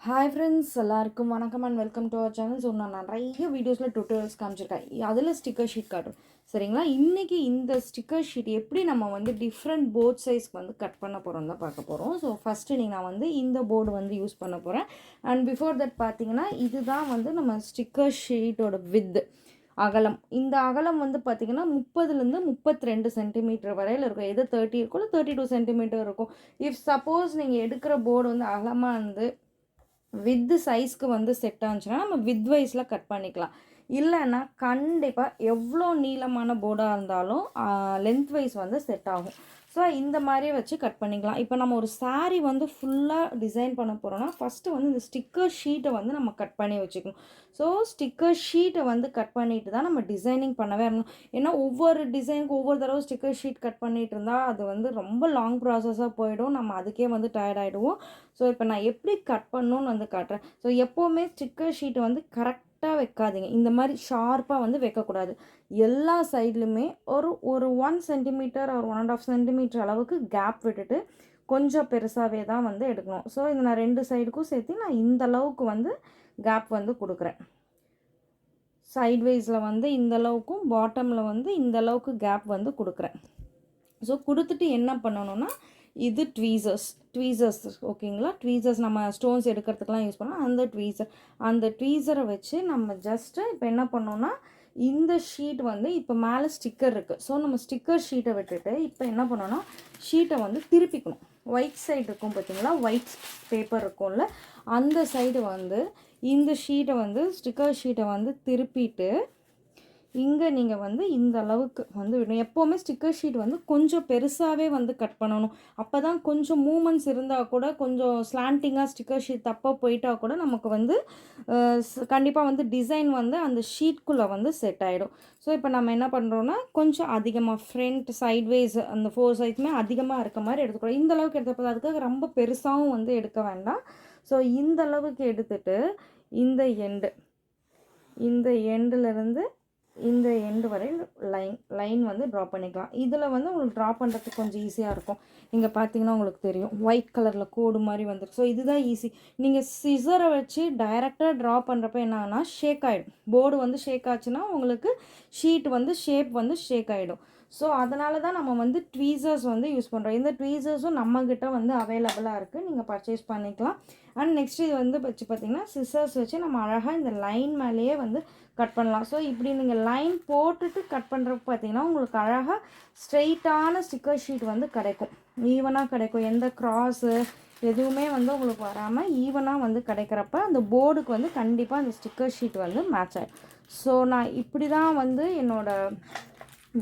Hi friends, எல்லாருக்கும் வணக்கம் and welcome to our channel. So நான் நிறைய வீடியோஸில் டுட்டோரியல்ஸ் காமிச்சிருக்கேன். அதில் ஸ்டிக்கர் ஷீட் காட்டும் சரிங்களா. இன்றைக்கி இந்த ஸ்டிக்கர் ஷீட் எப்படி நம்ம வந்து டிஃப்ரெண்ட் போர்ட் சைஸ்க்கு வந்து கட் பண்ண போகிறோம் தான் பார்க்க போகிறோம். ஸோ ஃபஸ்ட்டு நான் வந்து இந்த போர்டு வந்து யூஸ் பண்ண போகிறேன். அண்ட் பிஃபோர் தட் பார்த்தீங்கன்னா இதுதான் வந்து நம்ம ஸ்டிக்கர் ஷீட்டோட வித்து அகலம். இந்த அகலம் வந்து பார்த்திங்கன்னா 30லேருந்து 32 சென்டிமீட்டர் வரையில் இருக்கும். எது 30 இருக்கும் இல்லை 32 சென்டிமீட்டர் இருக்கும். இஃப் சப்போஸ் நீங்கள் எடுக்கிற போர்டு வந்து அகலமாக வந்து வித் சைஸ்க்கு வந்து செட் ஆச்சுன்னா நம்ம வித் வைஸில் கட் பண்ணிக்கலாம். இல்லைன்னா கண்டிப்பாக எவ்வளோ நீளமான போர்டாக இருந்தாலும் லென்த் வைஸ் வந்து செட் ஆகும். ஸோ இந்த மாதிரியே வச்சு கட் பண்ணிக்கலாம். இப்போ நம்ம ஒரு சாரீ வந்து ஃபுல்லாக டிசைன் பண்ண போகிறோன்னா ஃபஸ்ட்டு வந்து இந்த ஸ்டிக்கர் ஷீட்டை வந்து நம்ம கட் பண்ணி வச்சுக்கணும். ஸோ ஸ்டிக்கர் ஷீட்டை வந்து கட் பண்ணிட்டு தான் நம்ம டிசைனிங் பண்ணவே இருக்கணும். ஏன்னா ஒவ்வொரு டிசைனுக்கு ஒவ்வொரு தடவை ஸ்டிக்கர் ஷீட் கட் பண்ணிகிட்டு இருந்தால் அது வந்து ரொம்ப லாங் ப்ராசஸாக போயிடும். நம்ம அதுக்கே வந்து டயர்ட் ஆகிடுவோம். ஸோ இப்போ நான் எப்படி கட் பண்ணணுன்னு வந்து காட்டுறேன். ஸோ எப்போவுமே ஸ்டிக்கர் ஷீட்டை வந்து கரெக்டாக வைக்காதீங்க. இந்த மாதிரி ஷார்ப்பாக வந்து வைக்கக்கூடாது. எல்லா சைட்லையுமே ஒரு ஒரு 1 சென்டிமீட்டர் ஒரு 1.5 சென்டிமீட்டர் அளவுக்கு கேப் விட்டுட்டு கொஞ்சம் பெருசாகவே தான் வந்து எடுக்கணும். ஸோ இது நான் 2 சைடுக்கும் சேர்த்து நான் இந்த அளவுக்கு வந்து கேப் வந்து கொடுக்குறேன். சைட்வைஸில் வந்து இந்த அளவுக்கும் பாட்டமில் வந்து இந்த அளவுக்கு கேப் வந்து கொடுக்குறேன். ஸோ கொடுத்துட்டு என்ன பண்ணணும்னா இது ட்வீசர்ஸ் ஓகேங்களா. ட்வீசர்ஸ் நம்ம ஸ்டோன்ஸ் எடுக்கிறதுக்கெலாம் யூஸ் பண்ணோம். அந்த ட்வீசரை வச்சு நம்ம ஜஸ்ட்டு இப்போ என்ன பண்ணோன்னா இந்த ஷீட் வந்து இப்போ மேலே ஸ்டிக்கர் இருக்குது. ஸோ நம்ம ஸ்டிக்கர் ஷீட்டை விட்டுட்டு இப்போ என்ன பண்ணோன்னா ஷீட்டை வந்து திருப்பிக்கணும். ஒயிட் சைடு இருக்கும் பார்த்தீங்களா, ஒயிட் பேப்பர் இருக்கும்ல, அந்த சைடு வந்து இந்த ஷீட்டை வந்து ஸ்டிக்கர் ஷீட்டை வந்து திருப்பிட்டு இங்கே நீங்கள் வந்து இந்த அளவுக்கு வந்து விடணும். எப்போவுமே ஸ்டிக்கர் ஷீட் வந்து கொஞ்சம் பெருசாகவே வந்து கட் பண்ணணும். அப்போ தான் கொஞ்சம் மூமெண்ட்ஸ் இருந்தால் கூட கொஞ்சம் ஸ்லாண்டிங்காக ஸ்டிக்கர் ஷீட் தப்பாக போயிட்டால் கூட நமக்கு வந்து கண்டிப்பாக வந்து டிசைன் வந்து அந்த ஷீட்குள்ளே வந்து செட் ஆகிடும். ஸோ இப்போ நம்ம என்ன பண்ணுறோன்னா கொஞ்சம் அதிகமாக ஃப்ரண்ட் சைட்வேஸ் அந்த 4 சைட்ஸுமே அதிகமாக இருக்க மாதிரி எடுத்துக்கிறோம். இந்த அளவுக்கு எடுத்தப்போ அதுக்காக ரொம்ப பெருசாகவும் வந்து எடுக்க வேண்டாம். ஸோ இந்த அளவுக்கு எடுத்துகிட்டு இந்த எண்டுலேருந்து இந்த எண்டு வரை லைன் வந்து ட்ரா பண்ணிக்கலாம். இதில் வந்து உங்களுக்கு ட்ரா பண்ணுறதுக்கு கொஞ்சம் ஈஸியாக இருக்கும். இங்கே பார்த்தீங்கன்னா உங்களுக்கு தெரியும் ஒயிட் கலரில் கோடு மாதிரி வந்துருக்கு. ஸோ இதுதான் ஈஸி. நீங்கள் சிசரை வச்சு டைரெக்டாக ட்ரா பண்ணுறப்ப என்னன்னா ஷேக் ஆகிடும். போர்டு வந்து ஷேக் ஆச்சுன்னா உங்களுக்கு ஷீட் வந்து ஷேப் வந்து ஷேக் ஆகிடும். ஸோ அதனால தான் நம்ம வந்து ட்வீசர்ஸ் வந்து யூஸ் பண்ணுறோம். இந்த ட்வீசர்ஸும் நம்மக்கிட்ட வந்து அவைலபிளாக இருக்குது, நீங்கள் பர்ச்சேஸ் பண்ணிக்கலாம். அண்ட் நெக்ஸ்ட் இது வந்து வச்சு பார்த்திங்கன்னா சிசர்ஸ் வச்சு நம்ம அழகாக இந்த லைன் மேலேயே வந்து கட் பண்ணலாம். ஸோ இப்படி நீங்கள் லைன் போட்டுட்டு கட் பண்ணுறப்ப பார்த்திங்கன்னா உங்களுக்கு அழகாக ஸ்ட்ரெயிட்டான ஸ்டிக்கர் ஷீட் வந்து கிடைக்கும். ஈவனாக கிடைக்கும். எந்த க்ராஸு எதுவுமே வந்து உங்களுக்கு வராமல் ஈவனாக வந்து கிடைக்கிறப்ப அந்த போர்டுக்கு வந்து கண்டிப்பாக அந்த ஸ்டிக்கர் ஷீட் வந்து மேட்ச் ஆகிடும். ஸோ நான் இப்படி தான் வந்து என்னோடய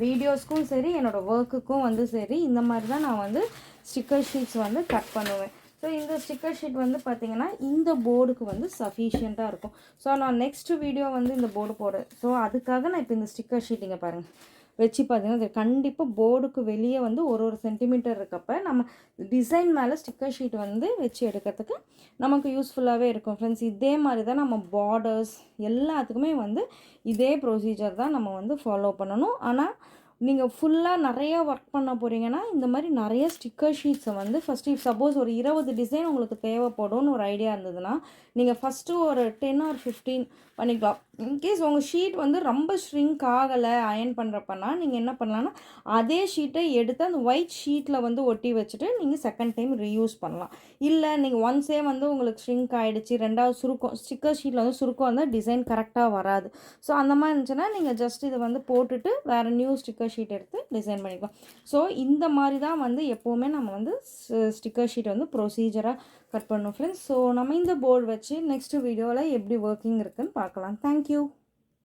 வீடியோஸ்க்கும் சரி என்னோடய ஒர்க்குக்கும் வந்து சரி இந்த மாதிரி தான் நான் வந்து ஸ்டிக்கர் ஷீட்ஸ் வந்து கட் பண்ணுவேன். ஸோ இந்த ஸ்டிக்கர் ஷீட் வந்து பார்த்திங்கன்னா இந்த போர்டுக்கு வந்து சஃபிஷியண்ட்டாக இருக்கும். ஸோ நான் நெக்ஸ்ட்டு வீடியோ வந்து இந்த போர்டு போடுறேன். ஸோ அதுக்காக நான் இப்போ இந்த ஸ்டிக்கர் ஷீட் இங்கே பாருங்கள் வச்சு பார்த்தீங்கன்னா கண்டிப்பாக போர்டுக்கு வெளியே வந்து ஒரு சென்டிமீட்டர் இருக்கப்போ நம்ம டிசைன் மேலே ஸ்டிக்கர் ஷீட் வந்து வச்சு எடுக்கிறதுக்கு நமக்கு யூஸ்ஃபுல்லாகவே இருக்கும் ஃப்ரெண்ட்ஸ். இதே மாதிரி தான் நம்ம பார்டர்ஸ் எல்லாத்துக்குமே வந்து இதே ப்ரொசீஜர் தான் நம்ம வந்து ஃபாலோ பண்ணணும். ஆனால் நீங்கள் ஃபுல்லாக நிறையா ஒர்க் பண்ண போகிறீங்கன்னா இந்த மாதிரி நிறைய ஸ்டிக்கர் ஷீட்ஸை வந்து ஃபஸ்ட்டு சப்போஸ் ஒரு 20 டிசைன் உங்களுக்கு தேவைப்படும்னு ஒரு ஐடியா இருந்ததுன்னா நீங்கள் ஃபஸ்ட்டு ஒரு 10 or 15 பண்ணிக்கலாம். இன்கேஸ் உங்கள் ஷீட் வந்து ரொம்ப ஷ்ரிங்க் ஆகலை அயன் பண்ணுறப்பன்னா நீங்கள் என்ன பண்ணலான்னா அதே ஷீட்டை எடுத்து அந்த ஒயிட் ஷீட்டில் வந்து ஒட்டி வச்சுட்டு நீங்கள் செகண்ட் டைம் ரீயூஸ் பண்ணலாம். இல்லை நீங்கள் ஒன்ஸே வந்து உங்களுக்கு ஷ்ரிங்க் ஆகிடுச்சு, ரெண்டாவது சுருக்கம் ஸ்டிக்கர் ஷீட்டில் வந்து சுருக்கம் வந்தால் டிசைன் கரெக்டாக வராது. ஸோ அந்த மாதிரி இருந்துச்சுன்னா நீங்கள் ஜஸ்ட் இதை வந்து போட்டுட்டு வேறு நியூ ஸ்டிக்கர் ஷீட் எடுத்து டிசைன் பண்ணிக்கலாம். ஸோ இந்த மாதிரி தான் வந்து எப்போவுமே நம்ம வந்து ஸ்டிக்கர் ஷீட் வந்து ப்ரொசீஜராக கட் பண்ணணும் ஃப்ரெண்ட்ஸ். ஸோ நம்ம இந்த போர்டு வச்சு நெக்ஸ்ட் வீடியோவில் எப்படி ஒர்க்கிங் இருக்குதுன்னு பார்க்கலாம். தேங்க்யூ.